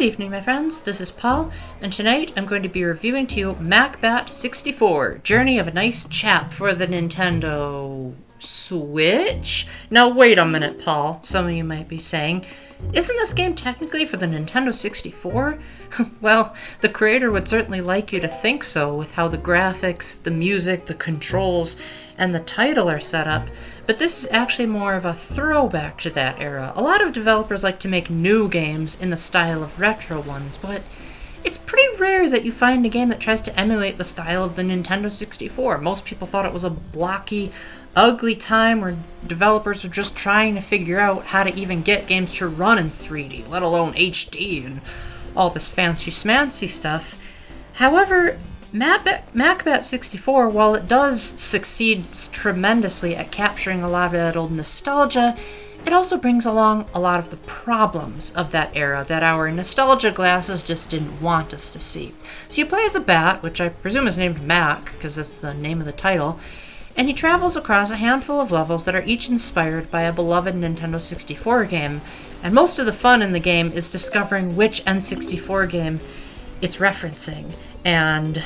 Good evening, my friends. This is Paul, and tonight I'm going to be reviewing to you MacBat 64, Journey of a Nice Chap for the Nintendo Switch? Now wait a minute, Paul, some of you might be saying. Isn't this game technically for the Nintendo 64? Well, the creator would certainly like you to think so with how the graphics, the music, the controls, and the title are set up, but this is actually more of a throwback to that era. A lot of developers like to make new games in the style of retro ones, but it's pretty rare that you find a game that tries to emulate the style of the Nintendo 64. Most people thought it was a blocky, ugly time where developers were just trying to figure out how to even get games to run in 3D, let alone HD and all this fancy schmancy stuff. However, MacBat 64, while it does succeed tremendously at capturing a lot of that old nostalgia, it also brings along a lot of the problems of that era that our nostalgia glasses just didn't want us to see. So you play as a bat, which I presume is named Mac, because that's the name of the title, and he travels across a handful of levels that are each inspired by a beloved Nintendo 64 game, and most of the fun in the game is discovering which N64 game it's referencing, and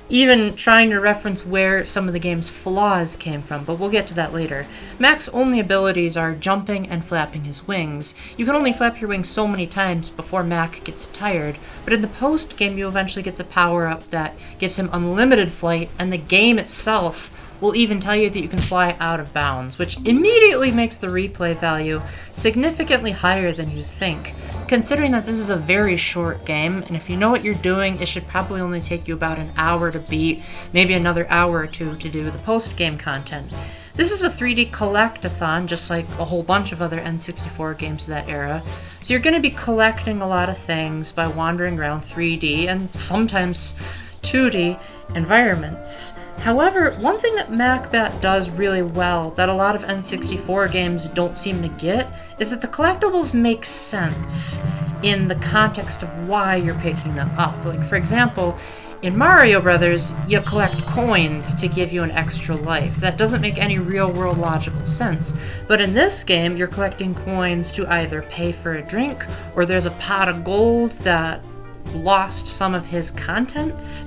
even trying to reference where some of the game's flaws came from, but we'll get to that later. Mac's only abilities are jumping and flapping his wings. You can only flap your wings so many times before Mac gets tired, but in the post-game you eventually get a power-up that gives him unlimited flight, and the game itself will even tell you that you can fly out of bounds, which immediately makes the replay value significantly higher than you think, considering that this is a very short game, and if you know what you're doing, it should probably only take you about an hour to beat, maybe another hour or two to do the post-game content. This is a 3D collectathon, just like a whole bunch of other N64 games of that era, so you're going to be collecting a lot of things by wandering around 3D and sometimes 2D environments. However, one thing that MacBat does really well that a lot of N64 games don't seem to get is that the collectibles make sense in the context of why you're picking them up. Like, for example, in Mario Brothers, you collect coins to give you an extra life. That doesn't make any real-world logical sense. But in this game, you're collecting coins to either pay for a drink, or there's a pot of gold that lost some of his contents.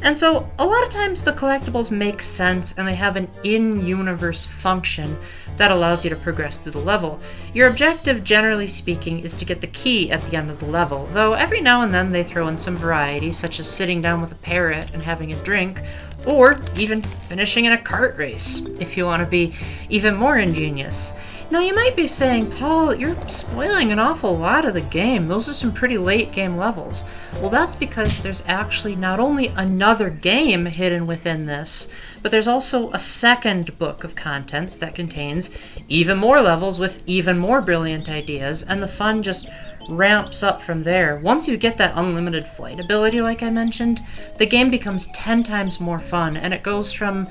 And so, a lot of times the collectibles make sense and they have an in-universe function that allows you to progress through the level. Your objective, generally speaking, is to get the key at the end of the level, though every now and then they throw in some variety, such as sitting down with a parrot and having a drink, or even finishing in a kart race, if you want to be even more ingenious. Now you might be saying, Paul, you're spoiling an awful lot of the game. Those are some pretty late game levels. Well, that's because there's actually not only another game hidden within this, but there's also a second book of contents that contains even more levels with even more brilliant ideas, and the fun just ramps up from there. Once you get that unlimited flight ability, like I mentioned, the game becomes 10 times more fun, and it goes from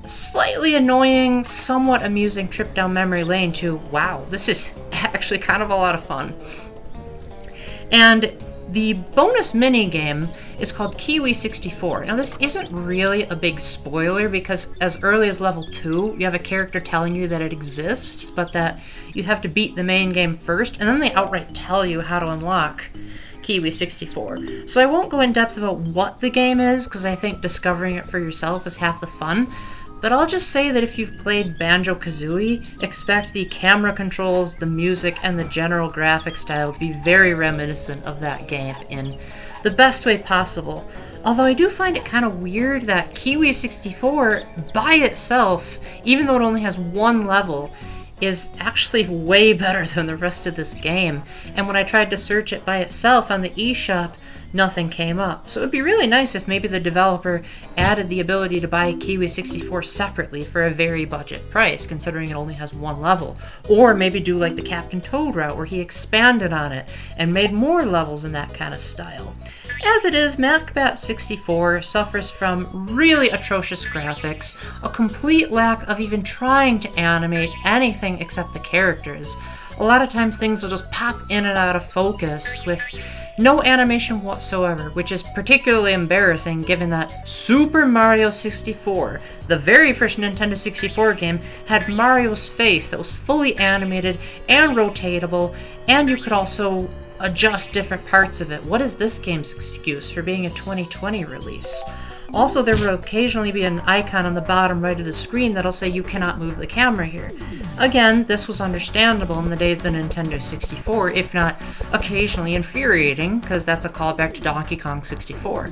slightly annoying, somewhat amusing trip down memory lane to, wow, this is actually kind of a lot of fun. And the bonus mini-game is called Kiwi 64. Now this isn't really a big spoiler because as early as level 2, you have a character telling you that it exists, but that you have to beat the main game first, and then they outright tell you how to unlock Kiwi 64. So I won't go in depth about what the game is, because I think discovering it for yourself is half the fun. But I'll just say that if you've played Banjo-Kazooie, expect the camera controls, the music, and the general graphic style to be very reminiscent of that game in the best way possible. Although I do find it kind of weird that Kiwi 64, by itself, even though it only has one level, is actually way better than the rest of this game. And when I tried to search it by itself on the eShop, nothing came up. So it would be really nice if maybe the developer added the ability to buy Kiwi 64 separately for a very budget price, considering it only has one level. Or maybe do like the Captain Toad route, where he expanded on it and made more levels in that kind of style. As it is, MacBat 64 suffers from really atrocious graphics, a complete lack of even trying to animate anything except the characters. A lot of times things will just pop in and out of focus with no animation whatsoever, which is particularly embarrassing given that Super Mario 64, the very first Nintendo 64 game, had Mario's face that was fully animated and rotatable, and you could also adjust different parts of it. What is this game's excuse for being a 2020 release? Also, there will occasionally be an icon on the bottom right of the screen that'll say you cannot move the camera here. Again, this was understandable in the days of the Nintendo 64, if not occasionally infuriating, because that's a callback to Donkey Kong 64.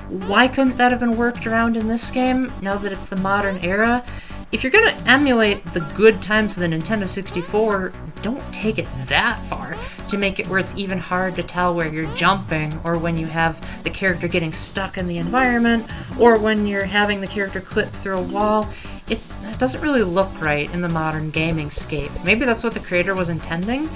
Why couldn't that have been worked around in this game, now that it's the modern era? If you're going to emulate the good times of the Nintendo 64, don't take it that far to make it where it's even hard to tell where you're jumping, or when you have the character getting stuck in the environment, or when you're having the character clip through a wall. It doesn't really look right in the modern gaming scape. Maybe that's what the creator was intending,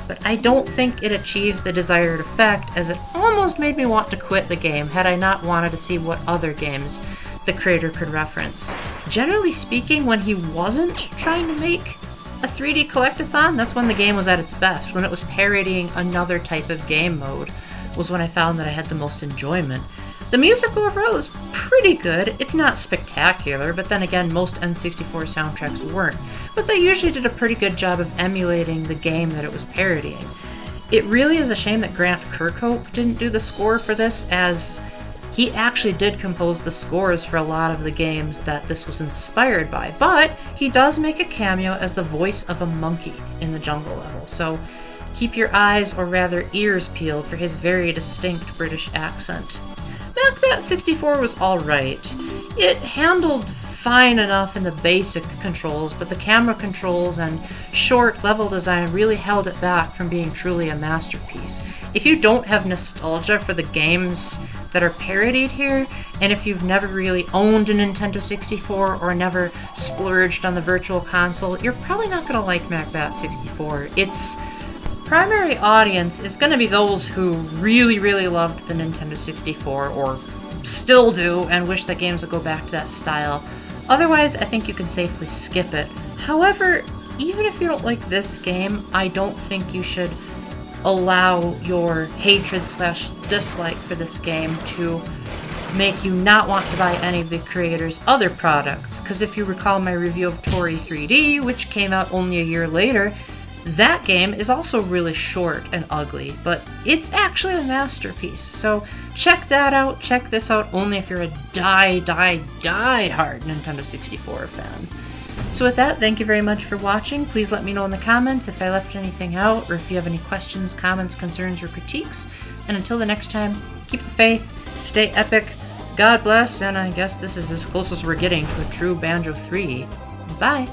but I don't think it achieves the desired effect, as it almost made me want to quit the game had I not wanted to see what other games the creator could reference. Generally speaking, when he wasn't trying to make a 3D collectathon, that's when the game was at its best. When it was parodying another type of game mode was when I found that I had the most enjoyment. The music overall is pretty good. It's not spectacular, but then again, most N64 soundtracks weren't. But they usually did a pretty good job of emulating the game that it was parodying. It really is a shame that Grant Kirkhope didn't do the score for this, as he actually did compose the scores for a lot of the games that this was inspired by, but he does make a cameo as the voice of a monkey in the jungle level, so keep your eyes, or rather ears, peeled for his very distinct British accent. MacBat 64 was alright. It handled fine enough in the basic controls, but the camera controls and short level design really held it back from being truly a masterpiece. If you don't have nostalgia for the games that are parodied here, and if you've never really owned a Nintendo 64 or never splurged on the Virtual Console, you're probably not going to like MacBat 64. Its primary audience is going to be those who really, really loved the Nintendo 64, or still do, and wish that games would go back to that style. Otherwise, I think you can safely skip it. However, even if you don't like this game, I don't think you should allow your hatred/dislike for this game to make you not want to buy any of the creator's other products. Because if you recall my review of Tori 3D, which came out only a year later, that game is also really short and ugly, but it's actually a masterpiece. So check that out. Check this out only if you're a die-hard Nintendo 64 fan. So with that, thank you very much for watching. Please let me know in the comments if I left anything out, or if you have any questions, comments, concerns, or critiques. And until the next time, keep the faith, stay epic, God bless, and I guess this is as close as we're getting to a true Banjo 3. Bye!